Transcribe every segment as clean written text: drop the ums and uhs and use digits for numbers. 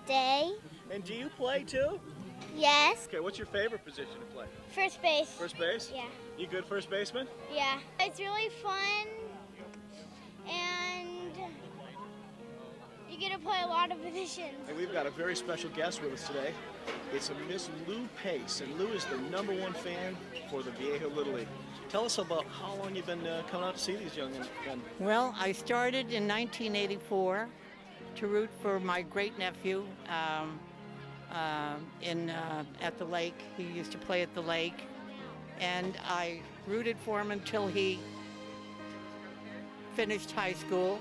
day. And do you play too? Yes. Okay, what's your favorite position to play? First base. First base? Yeah. You good first baseman? Yeah. It's really fun, and you get to play a lot of positions. And we've got a very special guest with us today. It's a Miss Lou Pace, and Lou is the #1 fan for the Viejo Little League. Tell us about how long you've been coming out to see these young men. Well, I started in 1984 to root for my great-nephew at the lake. He used to play at the lake, and I rooted for him until he finished high school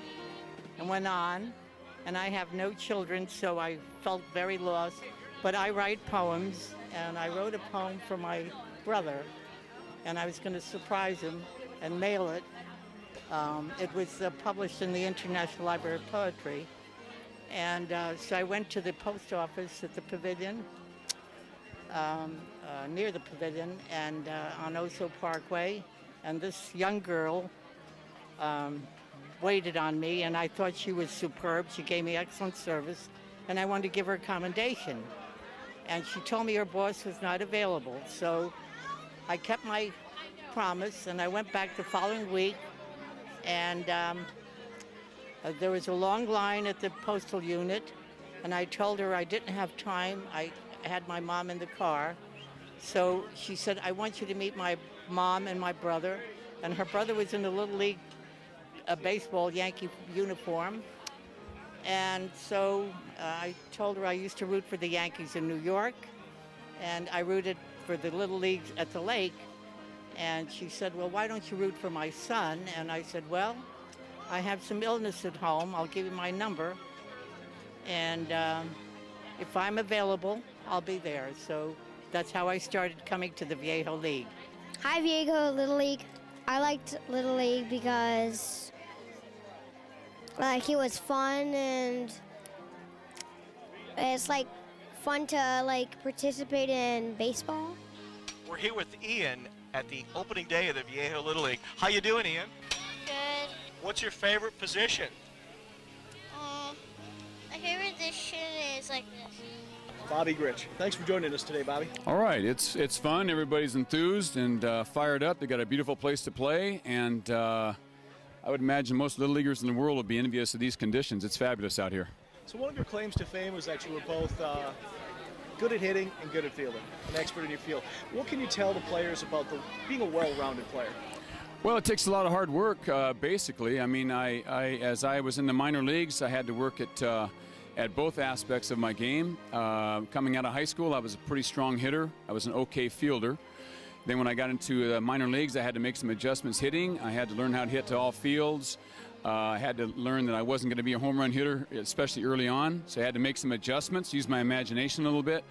and went on. And I have no children, so I felt very lost. But I write poems, and I wrote a poem for my brother, and I was going to surprise him and mail it. It was published in the International Library of Poetry. And so I went to the post office at the pavilion, near the pavilion, and on Oso Parkway. And this young girl waited on me, and I thought she was superb. She gave me excellent service, and I wanted to give her a commendation. And she told me her boss was not available. So I kept my promise, and I went back the following week, and there was a long line at the postal unit, and I told her I didn't have time. I had my mom in the car. So she said, I want you to meet my mom and my brother. And her brother was in the Little League baseball Yankee uniform. And so I told her I used to root for the Yankees in New York, and I rooted for the Little Leagues at the lake. And she said, well, why don't you root for my son? And I said, well, I have some illness at home. I'll give you my number. And if I'm available, I'll be there. So that's how I started coming to the Viejo League. Hi, Viejo Little League. I liked Little League because it was fun, and it's fun to participate in baseball. We're here with Ian at the opening day of the Viejo Little League. How you doing, Ian? Good. What's your favorite position? My favorite position is this. Bobby Grich. Thanks for joining us today, Bobby. All right, it's fun. Everybody's enthused and fired up. They got a beautiful place to play, and I would imagine most Little Leaguers in the world would be envious of these conditions. It's fabulous out here. So one of your claims to fame was that you were both good at hitting and good at fielding, an expert in your field. What can you tell the players about being a well-rounded player? Well, it takes a lot of hard work, basically. I mean, as I was in the minor leagues, I had to work at both aspects of my game. Coming out of high school, I was a pretty strong hitter. I was an okay fielder. Then when I got into the minor leagues, I had to make some adjustments hitting. I had to learn how to hit to all fields. I had to learn that I wasn't going to be a home run hitter, especially early on. So I had to make some adjustments, use my imagination a little bit,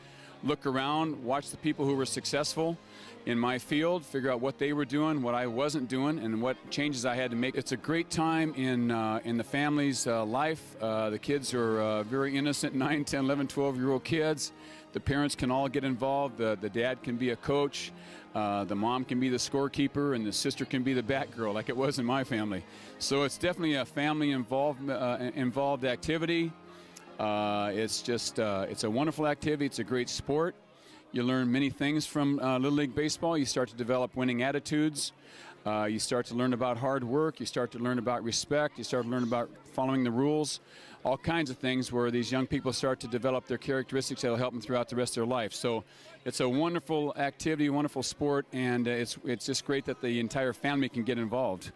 look around, watch the people who were successful in my field, figure out what they were doing, what I wasn't doing, and what changes I had to make. It's a great time in the family's life. The kids are very innocent, 9, 10, 11, 12-year-old kids. The parents can all get involved. The dad can be a coach. The mom can be the scorekeeper, and the sister can be the bat girl, like it was in my family. So it's definitely a family-involved activity. It's a wonderful activity. It's a great sport. You learn many things from Little League Baseball. You start to develop winning attitudes. You start to learn about hard work. You start to learn about respect. You start to learn about following the rules. All kinds of things where these young people start to develop their characteristics that will help them throughout the rest of their life. So it's a wonderful activity, wonderful sport, and it's just great that the entire family can get involved.